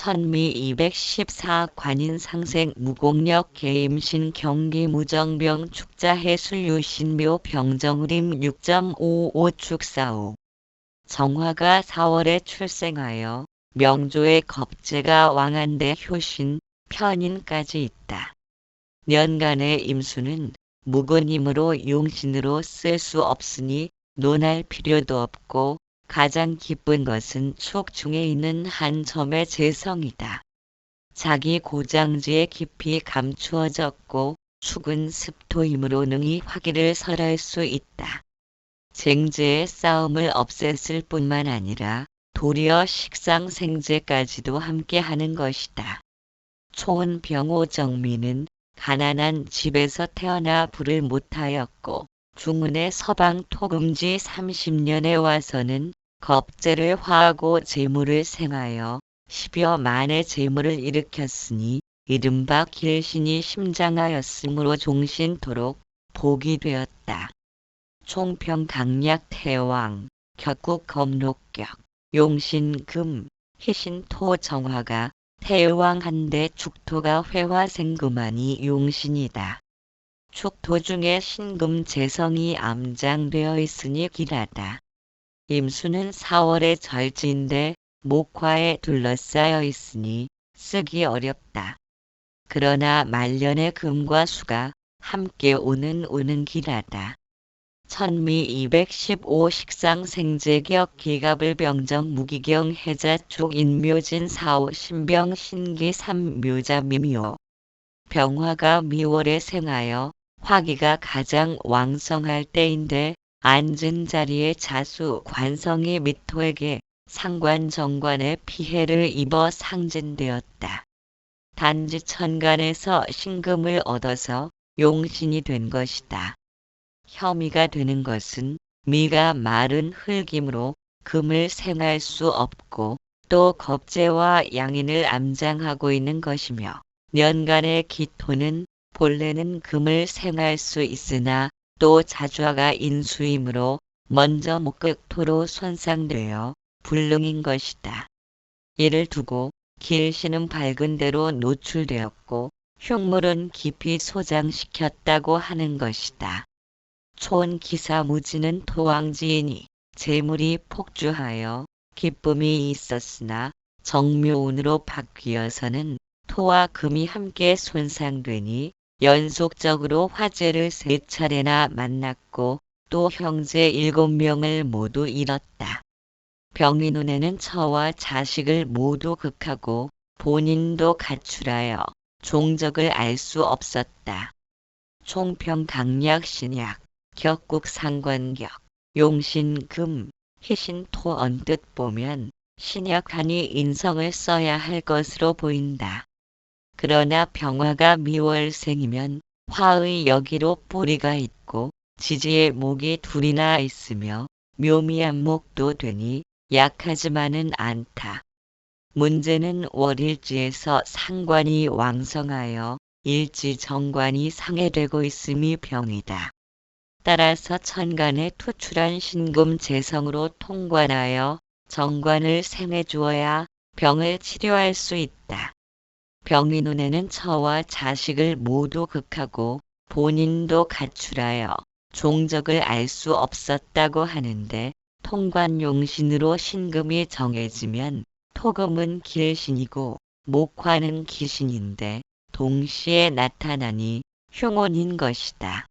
천미 214 관인상생 무공력 계임신 경기 무정병 축자해술 유신묘 병정림 6.55 축사후 정화가 4월에 출생하여 명조의 겁재가 왕한대 효신, 편인까지 있다. 년간의 임수는 묵은임으로 용신으로 쓸 수 없으니 논할 필요도 없고 가장 기쁜 것은 축 중에 있는 한 점의 재성이다. 자기 고장지에 깊이 감추어졌고 축은 습토이므로 능히 화기를 설할 수 있다. 쟁제의 싸움을 없앴을 뿐만 아니라 도리어 식상생제까지도 함께하는 것이다. 초은 병오정미는 가난한 집에서 태어나 부를 못하였고 중운의 서방 토금지 30년에 와서는 겁재를 화하고 재물을 생하여 10여 만의 재물을 일으켰으니 이른바 길신이 심장하였으므로 종신토록 복이 되었다. 총평 강약 태왕, 격국 검록격, 용신금, 희신토 정화가 태왕한데 축토가 회화생금하니 용신이다. 축토 중에 신금 재성이 암장되어 있으니 길하다. 임수는 4월의 절지인데 목화에 둘러싸여 있으니 쓰기 어렵다. 그러나 말년의 금과 수가 함께 오는 길하다. 천미 215 식상생제격 기갑을 병정 무기경 해자축 인묘진 4호 신병 신기 3묘자 미묘 병화가 미월에 생하여 화기가 가장 왕성할 때인데 앉은 자리에 자수 관성이 미토에게 상관 정관에 피해를 입어 상진되었다. 단지 천간에서 신금을 얻어서 용신이 된 것이다. 혐의가 되는 것은 미가 마른 흙이므로 금을 생할 수 없고 또 겁재와 양인을 암장하고 있는 것이며 년간의 기토는 본래는 금을 생할 수 있으나 또 자좌가 인수이므로 먼저 목극토로 손상되어 불능인 것이다. 이를 두고 길신은 밝은 데로 노출되었고 흉물은 깊이 소장시켰다고 하는 것이다. 초은 기사무지는 토왕지이니 재물이 폭주하여 기쁨이 있었으나 정묘운으로 바뀌어서는 토와 금이 함께 손상되니 연속적으로 화재를 3차례나 만났고 또 형제 7명을 모두 잃었다. 병이 눈에는 처와 자식을 모두 극하고 본인도 가출하여 종적을 알 수 없었다. 총평 강약 신약, 격국 상관격, 용신금, 희신토 언뜻 보면 신약하니 인성을 써야 할 것으로 보인다. 그러나 병화가 미월생이면 화의 여기로 뿌리가 있고 지지에 목이 둘이나 있으며 묘미한 목도 되니 약하지만은 않다. 문제는 월일지에서 상관이 왕성하여 일지 정관이 상해되고 있음이 병이다. 따라서 천간에 투출한 신금 재성으로 통관하여 정관을 생해 주어야 병을 치료할 수 있다. 병이 눈에는 처와 자식을 모두 극하고 본인도 가출하여 종적을 알 수 없었다고 하는데 통관용신으로 신금이 정해지면 토금은 길신이고 목화는 기신인데 동시에 나타나니 흉혼인 것이다.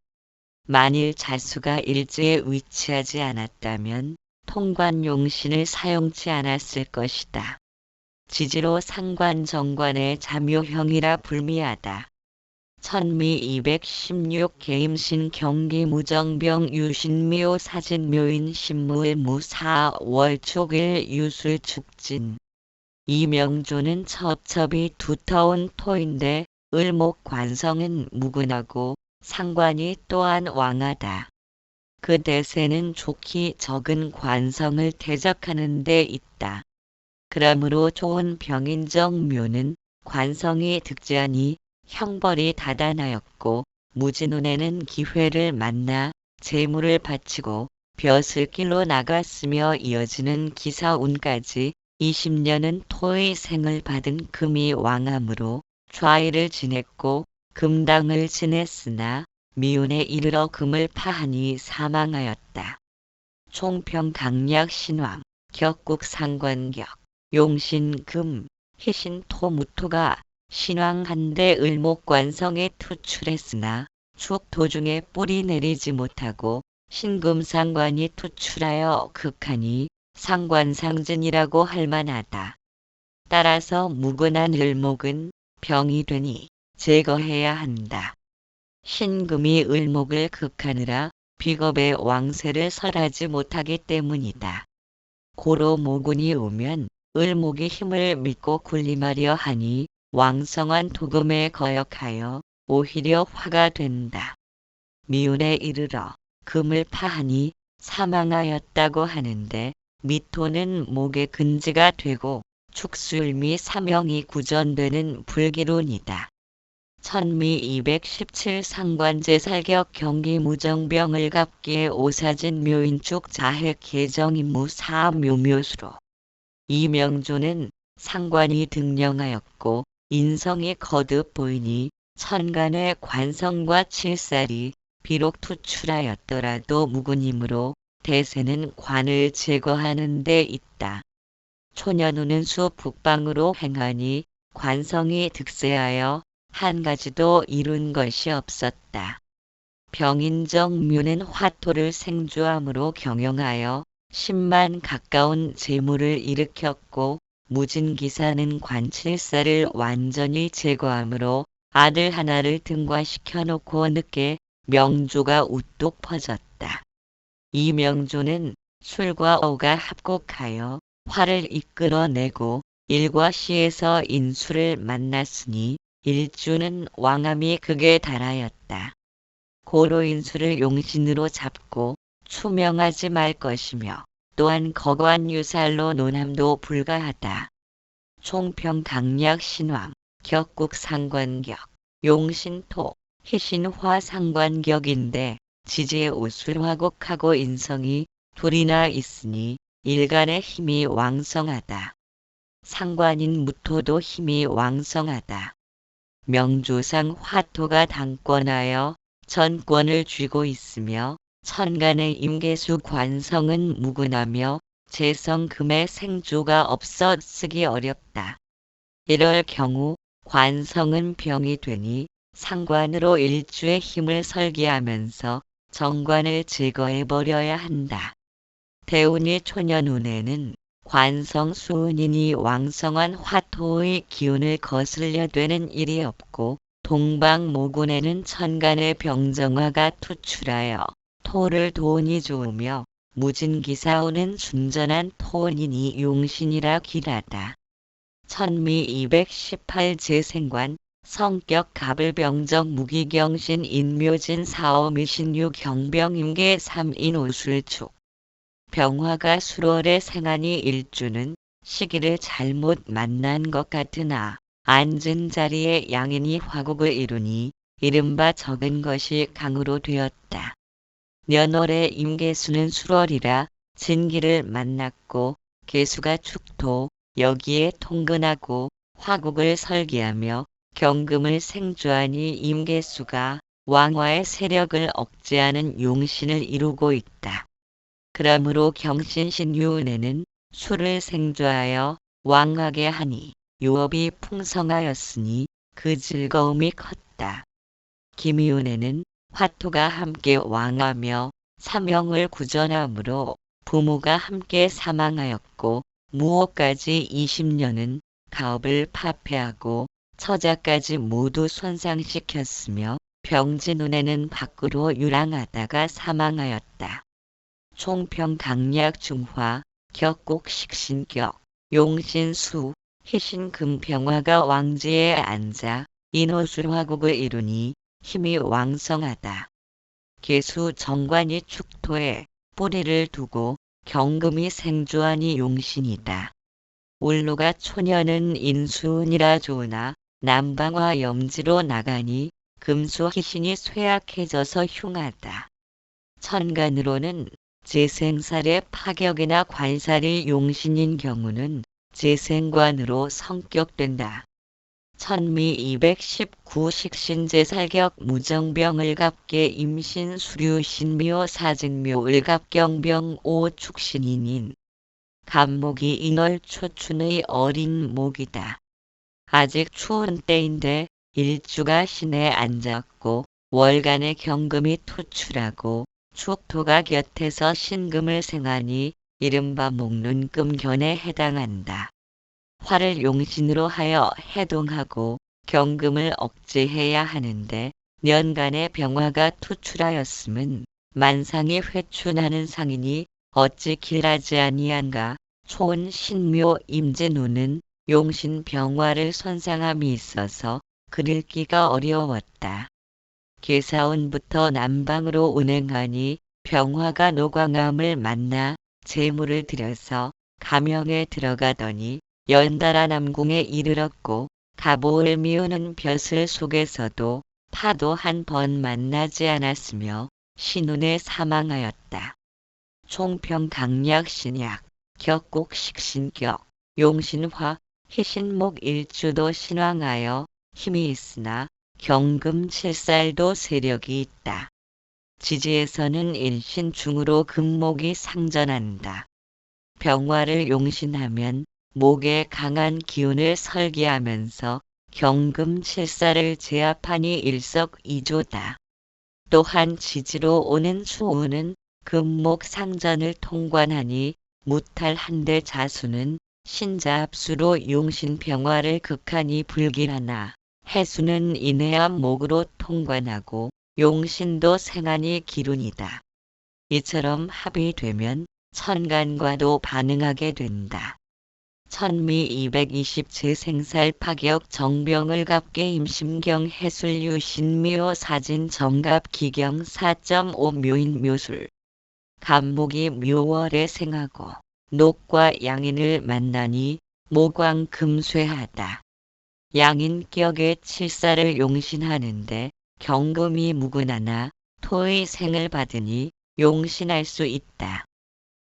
만일 자수가 일지에 위치하지 않았다면 통관용신을 사용치 않았을 것이다. 지지로 상관정관의 자묘형이라 불미하다. 천미 216 계임신 경기 무정병 유신묘 사진묘인 신무일무 4월축일 유술축진. 이 명조는 첩첩이 두터운 토인데 을목관성은 무근하고 상관이 또한 왕하다. 그 대세는 좋기 적은 관성을 대적하는 데 있다. 그러므로 좋은 병인정묘는 관성이 득지하니 형벌이 다단하였고 무진운에는 기회를 만나 재물을 바치고 벼슬길로 나갔으며 이어지는 기사운까지 20년은 토의 생을 받은 금이 왕암으로 좌위를 지냈고 금당을 지냈으나 미운에 이르러 금을 파하니 사망하였다. 총평강약 신왕, 격국 상관격, 용신금, 희신토 무토가 신왕한데 을목관성에 투출했으나 축 도중에 뿌리 내리지 못하고 신금상관이 투출하여 극하니 상관상진이라고 할 만하다. 따라서 묵은한 을목은 병이 되니 제거해야 한다. 신금이 을목을 극하느라 비겁의 왕세를 설하지 못하기 때문이다. 고로 모군이 오면 을목이 힘을 믿고 군림하려 하니 왕성한 도금에 거역하여 오히려 화가 된다. 미운에 이르러 금을 파하니 사망하였다고 하는데 미토는 목의 근지가 되고 축술미 사명이 구전되는 불기론이다. 천미 217 상관제살격 경기 무정병을 갑기에 오사진 묘인축 자핵 계정임무 사묘묘수로 이명조는 상관이 등령하였고 인성이 거듭 보이니 천간의 관성과 칠살이 비록 투출하였더라도 무근이므로 대세는 관을 제거하는 데 있다. 초년우는 수 북방으로 행하니 관성이 득세하여 한 가지도 이룬 것이 없었다. 병인정묘는 화토를 생주함으로 경영하여 10만 가까운 재물을 일으켰고 무진기사는 관칠사를 완전히 제거함으로 아들 하나를 등과시켜 놓고 늦게 명조가 우뚝 퍼졌다. 이 명조는 술과 어가 합곡하여 화를 이끌어내고 일과 시에서 인수를 만났으니 일주는 왕암이 극에 달하였다. 고로 인수를 용신으로 잡고 추명하지 말 것이며 또한 거관유살로 논함도 불가하다. 총평강약 신왕, 격국 상관격, 용신토, 희신화 상관격인데 지지의 우술화곡하고 인성이 둘이나 있으니 일간의 힘이 왕성하다. 상관인 무토도 힘이 왕성하다. 명조상 화토가 당권하여 전권을 쥐고 있으며 천간의 임계수 관성은 무근하며 재성금의 생조가 없어 쓰기 어렵다. 이럴 경우 관성은 병이 되니 상관으로 일주의 힘을 설계하면서 정관을 제거해버려야 한다. 대운이 초년운에는 관성수운이니 왕성한 화토의 기운을 거슬려 되는 일이 없고 동방모군에는 천간의 병정화가 투출하여 토를 도운이 좋으며 무진기사운은 순전한 토운이니 용신이라 길하다. 천미 218 재생관 성격 갑을병정 무기경신 인묘진 사오미신유 경병임계 3인 오술축 병화가 수월에 생하니 일주는 시기를 잘못 만난 것 같으나 앉은 자리에 양인이 화국을 이루니 이른바 적은 것이 강으로 되었다. 년월에 임계수는 수월이라 진기를 만났고 계수가 축토 여기에 통근하고 화국을 설계하며 경금을 생주하니 임계수가 왕화의 세력을 억제하는 용신을 이루고 있다. 그러므로 경신신유운에는 수를 생주하여 왕하게 하니 유업이 풍성하였으니 그 즐거움이 컸다. 김이운에는 화토가 함께 왕하며 사명을 구전하므로 부모가 함께 사망하였고 무호까지 20년은 가업을 파폐하고 처자까지 모두 손상시켰으며 병진운에는 밖으로 유랑하다가 사망하였다. 총평강약 중화, 격곡 식신격, 용신수, 희신금병화가 왕지에 앉아 인호술화국을 이루니 힘이 왕성하다. 계수 정관이 축토에 뿌리를 두고 경금이 생주하니 용신이다. 울루가 초년은 인수운이라 좋으나 남방화 염지로 나가니 금수 희신이 쇠약해져서 흉하다. 천간으로는 재생살의 파격이나 관살이 용신인 경우는 재생관으로 성격된다. 천미 219 식신제살격 무정병을 갑계 임신 수류 신묘 사증묘 을갑경병 5 축신인인. 갑목이 인월 초춘의 어린 목이다. 아직 추운 때인데 일주가 신에 앉았고 월간의 경금이 투출하고 축토가 곁에서 신금을 생하니 이른바 목눈금견에 해당한다. 화를 용신으로 하여 해동하고 경금을 억제해야 하는데 년간의 병화가 투출하였음은 만상이 회춘하는 상이니 어찌 길하지 아니한가. 초은 신묘 임진우는 용신 병화를 손상함이 있어서 글 읽기가 어려웠다. 계사운부터 남방으로 운행하니 병화가 노광암을 만나 제물을 들여서 가명에 들어가더니 연달아 남궁에 이르렀고 갑오을 미우는 벼슬 속에서도 파도 한 번 만나지 않았으며 신운에 사망하였다. 총평 강약 신약 격곡 식신격 용신화 희신목 일주도 신왕하여 힘이 있으나 경금 7살도 세력이 있다. 지지에서는 일신중으로 금목이 상전한다. 병화를 용신하면 목에 강한 기운을 설계하면서 경금 7살을 제압하니 일석이조다. 또한 지지로 오는 수운은 금목 상전을 통관하니 무탈 한대 자수는 신자합수로 용신병화를 극하니 불길하나 해수는 인해암 목으로 통관하고 용신도 생하니 기룬이다. 이처럼 합이 되면 천간과도 반응하게 된다. 천미 220 재생살 파격 정병을 갑계 임심경 해술유 신묘 사진 정갑 기경 4.5 묘인 묘술. 갑목이 묘월에 생하고 녹과 양인을 만나니 모광 금쇠하다. 양인격의 칠사를 용신하는데 경금이 묵은하나 토의 생을 받으니 용신할 수 있다.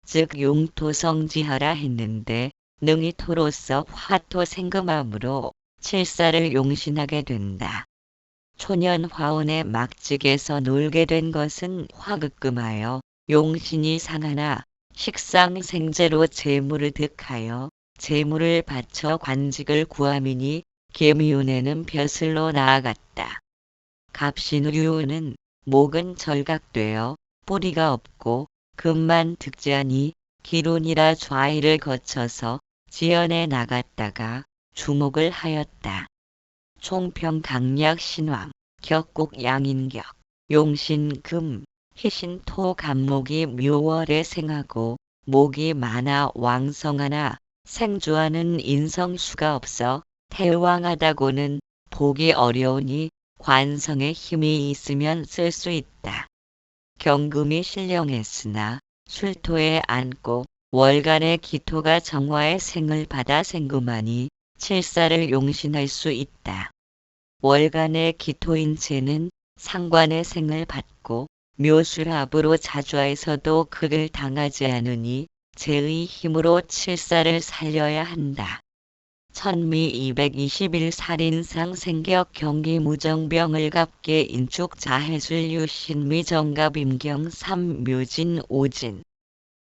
즉 용토성지하라 했는데 능이 토로서 화토 생금함으로 칠사를 용신하게 된다. 초년 화운의 막직에서 놀게 된 것은 화극금하여 용신이 상하나 식상생재로 재물을 득하여 재물을 바쳐 관직을 구함이니 계미운에는 벼슬로 나아갔다. 갑신우류는 목은 절각되어 뿌리가 없고 금만 득자니 기룬이라 좌의를 거쳐서 지연에 나갔다가 주목을 하였다. 총평 강약 신왕 격곡 양인격 용신금 희신토 갑목이 묘월에 생하고 목이 많아 왕성하나 생주하는 인성수가 없어 태왕하다고는 보기 어려우니 관성에 힘이 있으면 쓸 수 있다. 경금이 신령했으나 술토에 앉고 월간의 기토가 정화의 생을 받아 생금하니 칠사를 용신할 수 있다. 월간의 기토인체는 상관의 생을 받고 묘술합으로 자주하에서도 극을 당하지 않으니 제의 힘으로 칠사를 살려야 한다. 천미 221 살인상 생격 경기 무정병을 갑계 인축 자해술 유신미 정갑 임경 3 묘진 오진.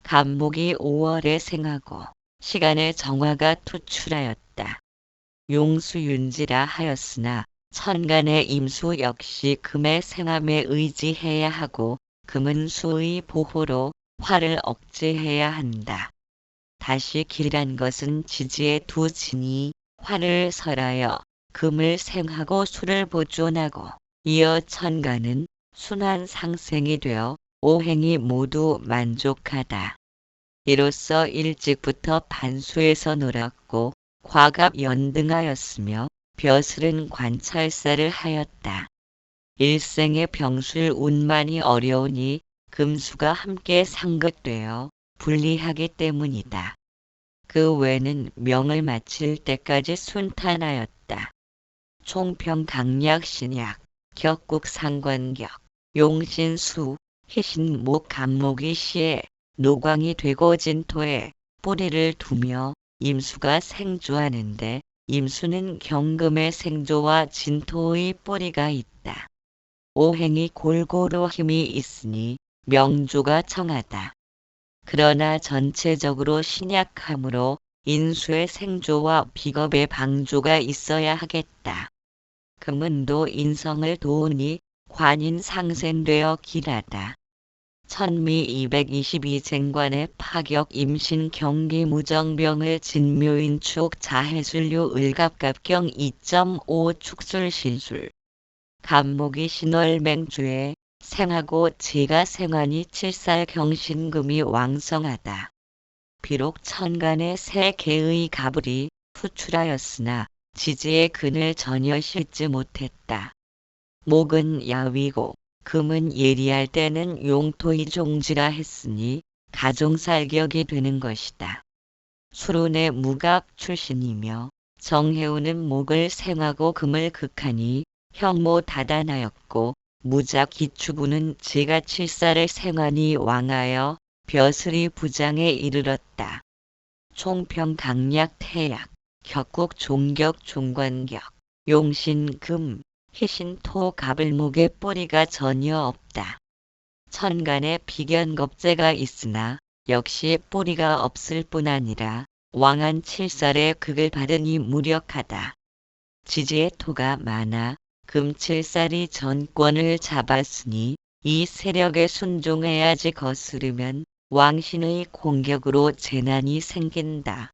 갑목이 5월에 생하고 시간의 정화가 투출하였다. 용수윤지라 하였으나 천간의 임수 역시 금의 생함에 의지해야 하고 금은 수의 보호로 화를 억제해야 한다. 다시 길한 것은 지지의 두 진이 화를 설하여 금을 생하고 수를 보존하고 이어 천간은 순환 상생이 되어 오행이 모두 만족하다. 이로써 일찍부터 반수에서 놀았고 과갑 연등하였으며 벼슬은 관찰사를 하였다. 일생의 병술 운만이 어려우니 금수가 함께 상극되어 불리하기 때문이다. 그 외는 명을 마칠 때까지 순탄하였다. 총평 강약 신약 격국 상관격 용신수 희신목 갑목이 시에 노광이 되고 진토에 뿌리를 두며 임수가 생조하는데 임수는 경금의 생조와 진토의 뿌리가 있다. 오행이 골고루 힘이 있으니 명조가 청하다. 그러나 전체적으로 신약하므로 인수의 생조와 비겁의 방조가 있어야 하겠다. 금은도 인성을 도우니 관인 상생되어 길하다. 천미 222쟁관의 파격 임신 경기 무정병을 진묘인축 자해술류 을갑갑경 2.5 축술신술 간목이 신월맹주에 생하고 지가 생환이 7살 경신금이 왕성하다. 비록 천간에 세 개의 가불이 후출하였으나 지지의 근을 전혀 싣지 못했다. 목은 야위고 금은 예리할 때는 용토의 종지라 했으니 가종살격이 되는 것이다. 수론의 무각 출신이며 정해우는 목을 생하고 금을 극하니 형모 다단하였고 무작 기추부는 지가 7살의 생환이 왕하여 벼슬이 부장에 이르렀다. 총평 강약 태약 격국 종격 종관격 용신금 희신토 가불목의 뿌리가 전혀 없다. 천간에 비견겁재가 있으나 역시 뿌리가 없을 뿐 아니라 왕한 7살의 극을 받으니 무력하다. 지지의 토가 많아 금 7살이 전권을 잡았으니 이 세력에 순종해야지 거스르면 왕신의 공격으로 재난이 생긴다.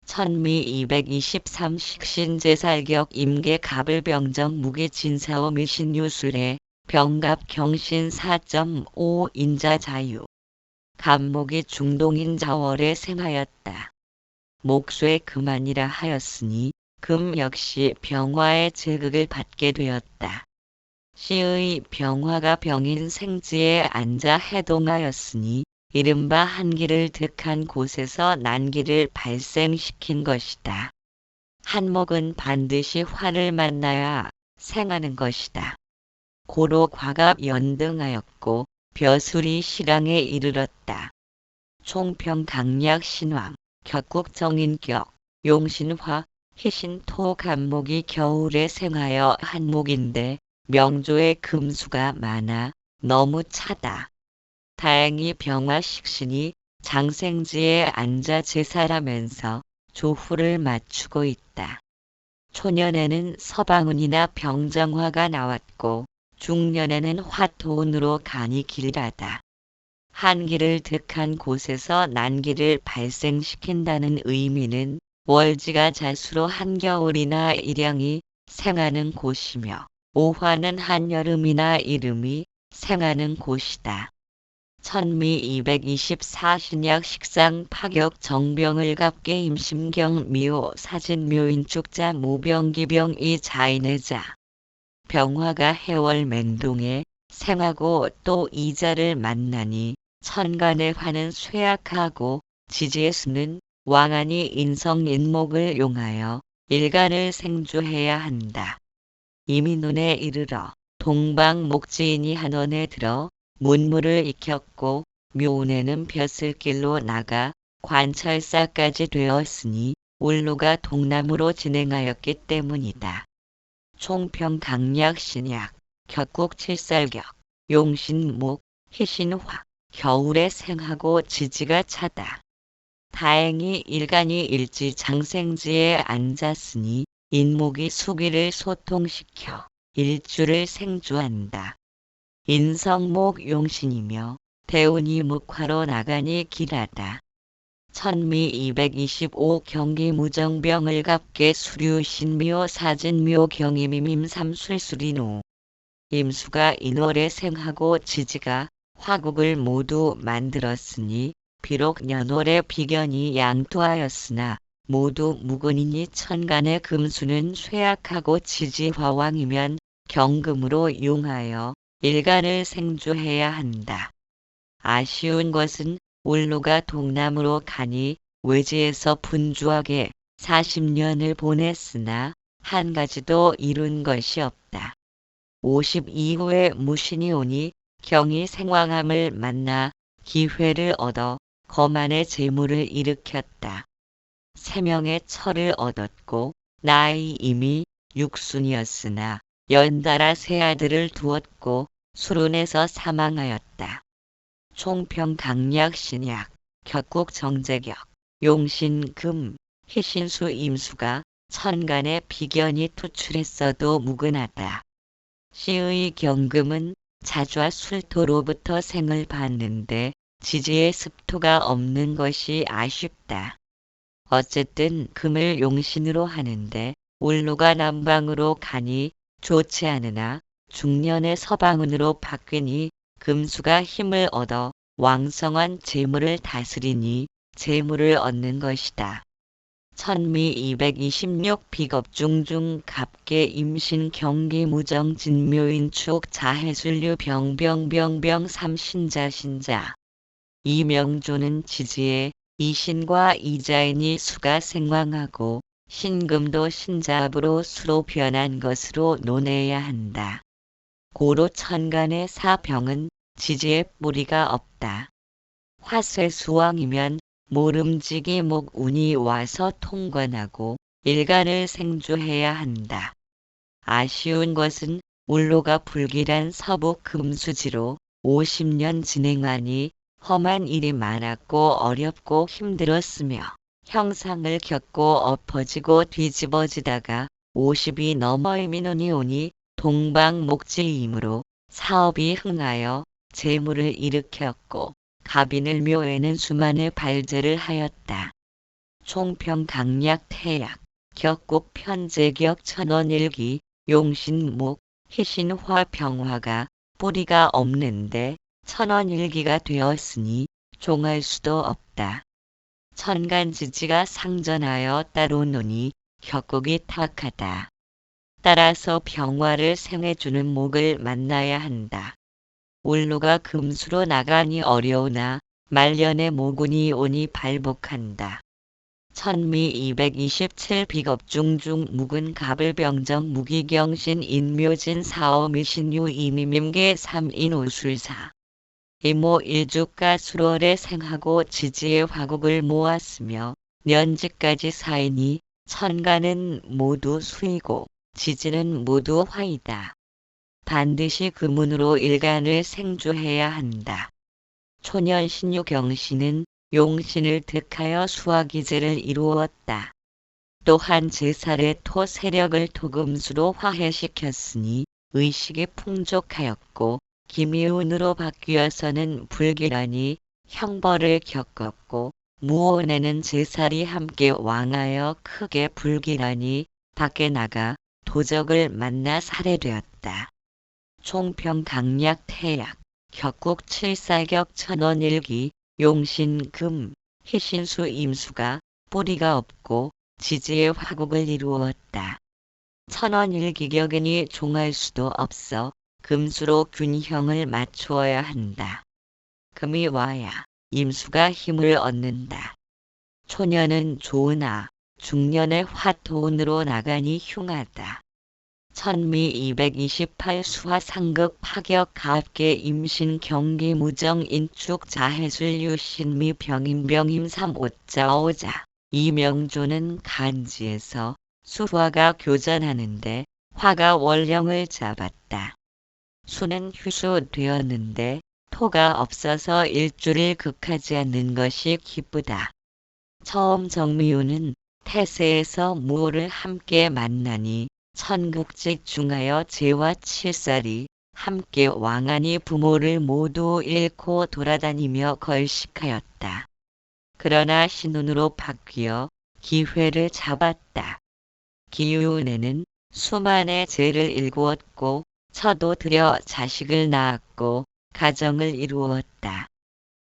천미 223 식신제살격 임계 갑을병정 무기 진사오 미신유술에 병갑 경신 4.5 인자자유 간목이 중동인 자월에 생하였다. 목쇠 금안이라 하였으니 금 역시 병화의 제극을 받게 되었다. 시의 병화가 병인 생지에 앉아 해동하였으니 이른바 한기를 득한 곳에서 난기를 발생시킨 것이다. 한목은 반드시 화를 만나야 생하는 것이다. 고로 과갑 연등하였고 벼술이 실황에 이르렀다. 총평 강약 신왕 격국 정인격 용신화 희신토 간목이 겨울에 생하여 한목인데 명조의 금수가 많아 너무 차다. 다행히 병화 식신이 장생지에 앉아 제살하면서 조후를 맞추고 있다. 초년에는 서방운이나 병정화가 나왔고 중년에는 화토운으로 간이 길하다. 한기를 득한 곳에서 난기를 발생시킨다는 의미는 월지가 자수로 한겨울이나 일양이 생하는 곳이며 오화는 한여름이나 이름이 생하는 곳이다. 천미 224 신약 식상 파격 정병을 갑게 임심경 미호 사진묘인축자 무병기병이 자인의자 병화가 해월 맹동에 생하고 또 이자를 만나니 천간의 화는 쇠약하고 지지의 수는 왕안이 인성인목을 용하여 일간을 생주해야 한다. 이미 눈에 이르러 동방목지인이 한원에 들어 문물을 익혔고 묘운에는 벼슬길로 나가 관철사까지 되었으니 울루가 동남으로 진행하였기 때문이다. 총평 강약 신약 격국 칠살격 용신목 희신화 겨울에 생하고 지지가 차다. 다행히 일간이 일지 장생지에 앉았으니 인목이 수기를 소통시켜 일주를 생주한다. 인성목 용신이며 대운이 묵화로 나가니 길하다. 천미 225 경기 무정병을 갑게 수류 신묘 사진묘 경임임임 삼술수리노 임수가 인월에 생하고 지지가 화국을 모두 만들었으니 비록 연월에 비견이 양토하였으나 모두 묵은이니 천간의 금수는 쇠약하고 지지화왕이면 경금으로 용하여 일간을 생주해야 한다. 아쉬운 것은 울루가 동남으로 가니 외지에서 분주하게 40년을 보냈으나 한 가지도 이룬 것이 없다. 52후에 무신이 오니 경이 생왕함을 만나 기회를 얻어 거만의 재물을 일으켰다. 3명의 처를 얻었고 나이 이미 육순이었으나 연달아 세 아들을 두었고 수룬에서 사망하였다. 총평 강약 신약 격국 정제격 용신 금 희신수 임수가 천간에 비견이 투출했어도 무근하다. 시의 경금은 자좌 술토로부터 생을 받는데 지지에 습토가 없는 것이 아쉽다. 어쨌든 금을 용신으로 하는데 울로가 남방으로 가니 좋지 않으나 중년의 서방운으로 바뀌니 금수가 힘을 얻어 왕성한 재물을 다스리니 재물을 얻는 것이다. 천미 226 비겁중중 갑계 임신 경기 무정 진묘인축 자해술류 병병병병 삼신자 신자 이명조는 지지에 이신과 이자인이 수가 생왕하고 신금도 신자압으로 수로 변한 것으로 논해야 한다. 고로 천간의 사병은 지지에 뿌리가 없다. 화쇄수왕이면 모름지기 목운이 와서 통관하고 일간을 생주해야 한다. 아쉬운 것은 울로가 불길한 서부 금수지로 50년 진행하니 험한 일이 많았고 어렵고 힘들었으며 형상을 겪고 엎어지고 뒤집어지다가 50이 넘어 민원이 오니 동방목지이므로 사업이 흥하여 재물을 일으켰고 갑인을 묘에는 수만의 발제를 하였다. 총평 강약 태약 격국 편제격 천원일기 용신목 희신화 병화가 뿌리가 없는데 천원일기가 되었으니 종할 수도 없다. 천간지지가 상전하여 따로 노니 격국이 탁하다. 따라서 병화를 생해주는 목을 만나야 한다. 울로가 금수로 나가니 어려우나 말년에 모군이 오니 발복한다. 천미 227 비겁중중 묵은 갑을병정 무기경신 인묘진 사어미신유 이미밈계 3인 우술사 이모 일주가 수월에 생하고 지지의 화국을 모았으며 년지까지 사이니 천간은 모두 수이고 지지는 모두 화이다. 반드시 금운으로 일간을 생주해야 한다. 초년 신유경신은 용신을 득하여 수화기제를 이루었다. 또한 제살의 토 세력을 토금수로 화해시켰으니 의식이 풍족하였고 기미운으로 바뀌어서는 불길하니 형벌을 겪었고 무온에는 제살이 함께 왕하여 크게 불길하니 밖에 나가 도적을 만나 살해되었다. 총평 강약 태약 격국 칠사격 천원일기 용신금 희신수 임수가 뿌리가 없고 지지의 화국을 이루었다. 천원일기격이니 종할 수도 없어 금수로 균형을 맞추어야 한다. 금이 와야 임수가 힘을 얻는다. 초년은 좋으나 중년의 화토운으로 나가니 흉하다. 천미 228 수화상극 파격 갑계 임신 경기 무정 인축 자해술 유신미 병임병임 3오자 이명조는 간지에서 수화가 교전하는데 화가 월령을 잡았다. 수는 휴수되었는데 토가 없어서 일주를 극하지 않는 것이 기쁘다. 처음 정미우는 태세에서 무오를 함께 만나니 천국직 중하여 제와 칠살이 함께 왕하니 부모를 모두 잃고 돌아다니며 걸식하였다. 그러나 신운으로 바뀌어 기회를 잡았다. 기유운에는 수만의 죄를 일구었고 처도 들여 자식을 낳았고 가정을 이루었다.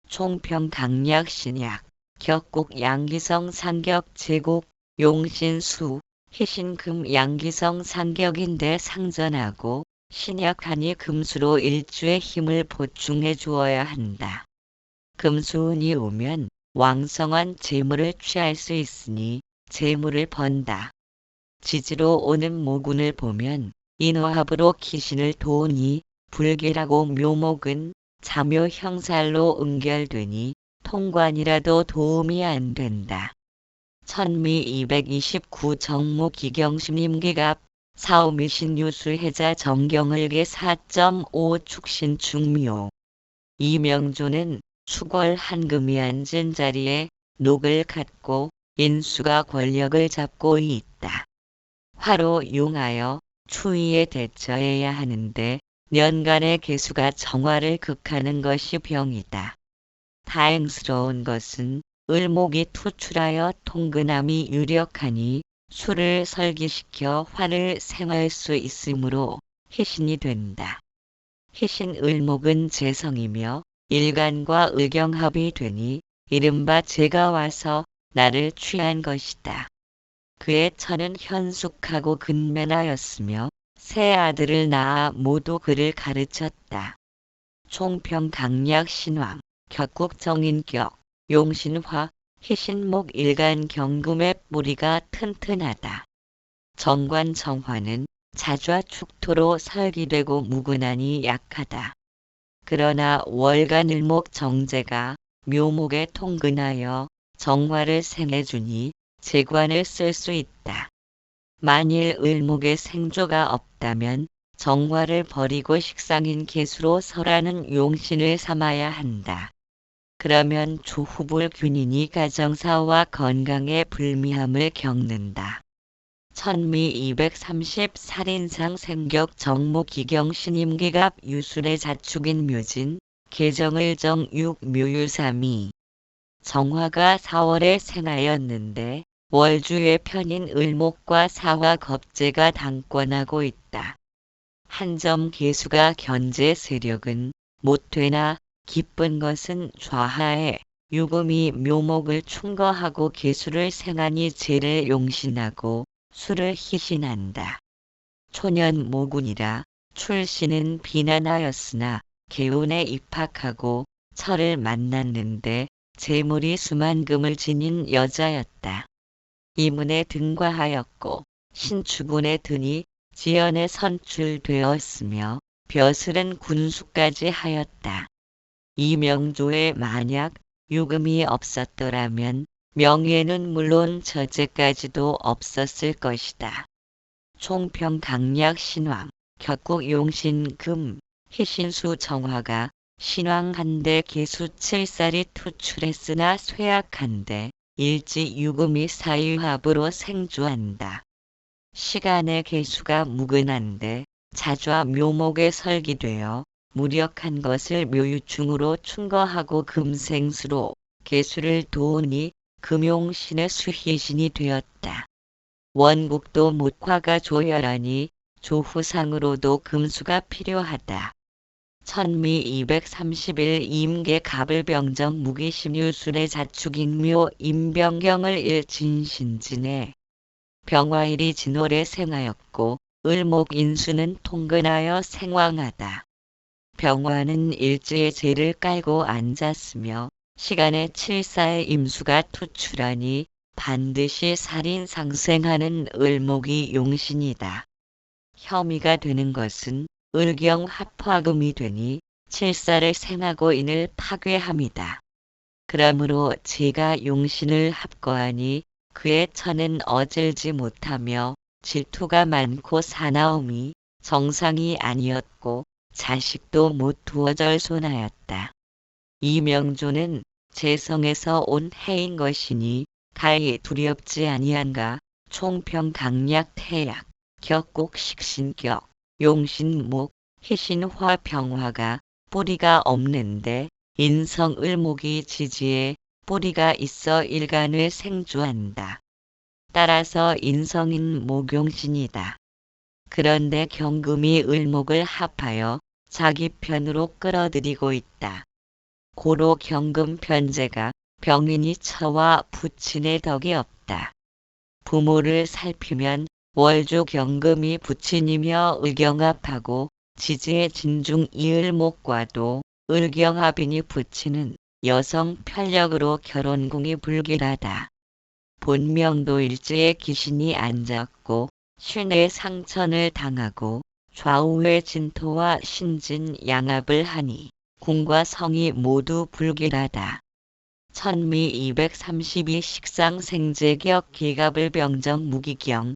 총평 강약 신약 격국 양기성 상격 제국 용신수 희신금 양기성 상격인데 상전하고 신약하니 금수로 일주의 힘을 보충해 주어야 한다. 금수운이 오면 왕성한 재물을 취할 수 있으니 재물을 번다. 지지로 오는 모군을 보면 인화합으로 기신을 도우니 불길하고 묘목은 자묘 형살로 응결되니 통관이라도 도움이 안 된다. 천미 229 정무 기경심 임기갑 사오미신 유수해자 정경을계 4.5 축신 중묘. 이명조는 수궐 한금이 앉은 자리에 녹을 갖고 인수가 권력을 잡고 있다. 화로 용하여 추위에 대처해야 하는데 년간의 개수가 정화를 극하는 것이 병이다. 다행스러운 것은 을목이 투출하여 통근함이 유력하니 수를 설기시켜 화를 생할 수 있으므로 희신이 된다. 희신 을목은 재성이며 일간과 을경합이 되니 이른바 재가 와서 나를 취한 것이다. 그의 처는 현숙하고 근면하였으며 세 아들을 낳아 모두 그를 가르쳤다. 총평 강약 신왕, 격국 정인격, 용신화, 희신목 일간 경금의 뿌리가 튼튼하다. 정관 정화는 자좌 축토로 설기되고 무근하니 약하다. 그러나 월간 을목 정제가 묘목에 통근하여 정화를 생해주니 재관을 쓸 수 있다. 만일 을목에 생조가 없다면 정화를 버리고 식상인 개수로 설하는 용신을 삼아야 한다. 그러면 조후불 균인이 가정사와 건강에 불미함을 겪는다. 천미 230 살인상 생격 정목 기경신 임기갑 유술의 자축인 묘진 계정을 정육 묘유삼이 정화가 4월에 생하였는데 월주의 편인 을목과 사화 겁재가 당권하고 있다. 한 점 개수가 견제 세력은 못되나 기쁜 것은 좌하에 유금이 묘목을 충거하고 개수를 생하니 재를 용신하고 수를 희신한다. 초년 모군이라 출신은 비난하였으나 개운에 입학하고 철을 만났는데 재물이 수만금을 지닌 여자였다. 이문에 등과하였고 신축운에 드니 지연에 선출되었으며 벼슬은 군수까지 하였다. 이명조에 만약 유금이 없었더라면 명예는 물론 저제까지도 없었을 것이다. 총평 강약 신왕, 격국 용신 금, 희신수 정화가 신왕한데 개수 7살이 투출했으나 쇠약한데 일지 유금이 사유합으로 생주한다. 시간의 개수가 무근한데 자좌 묘목에 설기되어 무력한 것을 묘유충으로 충거하고 금생수로 개수를 도우니 금용신의 수희신이 되었다. 원국도 목화가 조열하니 조후상으로도 금수가 필요하다. 천미 231 임계 갑을병정 무기심유술의 자축인묘 임병경을 일진신진해 병화일이 진월에 생하였고 을목인수는 통근하여 생왕하다. 병화는 일지의 재를 깔고 앉았으며 시간에 7사의 임수가 투출하니 반드시 살인 상생하는 을목이 용신이다. 혐의가 되는 것은 을경 합화금이 되니 7살을 생하고 인을 파괴함이다. 그러므로 제가 용신을 합거하니 그의 처는 어질지 못하며 질투가 많고 사나움이 정상이 아니었고 자식도 못 두어 절손하였다. 이명조는 재성에서 온 해인 것이니 가히 두렵지 아니한가. 총평 강약 태약, 격국 식신격, 용신목, 희신화 병화가 뿌리가 없는데 인성을목이 지지에 뿌리가 있어 일간을 생주한다. 따라서 인성인 목용신이다. 그런데 경금이 을목을 합하여 자기 편으로 끌어들이고 있다. 고로 경금 편제가 병인이 처와 부친의 덕이 없다. 부모를 살피면 월주 경금이 부친이며 을경합하고 지지의 진중 이을목과도 을경합이니 부친은 여성 편력으로 결혼궁이 불길하다. 본명도 일지의 기신이 앉았고 신의 상천을 당하고 좌우의 진토와 신진 양합을 하니 궁과 성이 모두 불길하다. 천미 232 식상 생제격 기갑을 병정 무기경